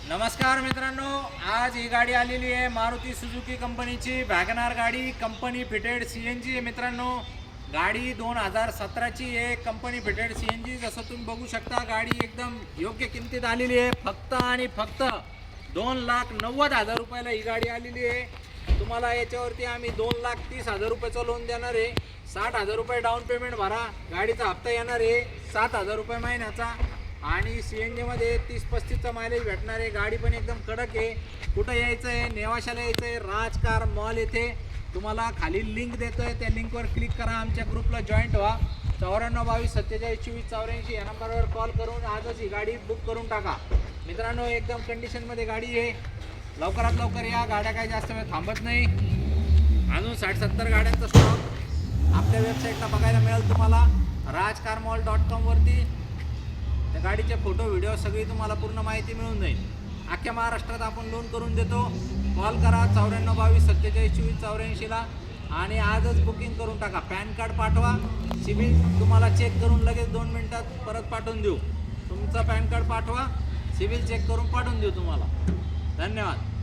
नमस्कार मित्रांनो, आज ही गाडी आलेली आहे मारुती सुझुकी कंपनीची वॅगनार गाडी, कंपनी फिटेड CNG आहे मित्रांनो। गाडी 2017ची आहे, कंपनी फिटेड CNG। जसं तुम्ही बघू शकता गाडी एकदम योग्य किमतीत आलेली आहे। फक्त आणि फक्त 2,90,000 रुपयाला ही गाडी आलेली आहे। तुम्हाला याच्यावरती आम्ही 2,30,000 रुपयाचं लोन देणार आहे। 60,000 रुपये डाऊन पेमेंट भरा, गाडीचा हप्ता येणार आहे 7,000 रुपये महिन्याचा आणि CNG मध्ये 30-35चा मायलेज भेटणार आहे। गाडी पण एकदम कडक आहे। कुठं यायचं आहे? नेवाशाला यायचं आहे, राजकार मॉल येथे तुम्हाला खाली लिंक देतोय, त्या लिंकवर क्लिक करा, आमच्या ग्रुपला जॉईंट व्हा। 9422472484 या नंबरवर कॉल करून आजच ही गाडी बुक करून टाका मित्रांनो। एकदम कंडिशनमध्ये गाडी आहे, लवकरात लवकर या। गाड्या काही जास्त वेळ थांबत नाही, अजून 60-70 गाड्यांचा स्टॉक आपल्या वेबसाईटला बघायला मिळेल तुम्हाला, rajcarmall.com वरती। त्या गाडीचे फोटो व्हिडिओ सगळी तुम्हाला पूर्ण माहिती मिळून जाईल। अख्ख्या महाराष्ट्रात आपण लोन करून देतो। कॉल करा 9422472484 ला आणि आजच बुकिंग करून टाका। पॅन कार्ड पाठवा, सिबिल तुम्हाला चेक करून लगेच 2 मिनिटात परत पाठवून देऊ। तुमचा पॅन कार्ड पाठवा, सिबिल चेक करून पाठवून देऊ तुम्हाला। धन्यवाद।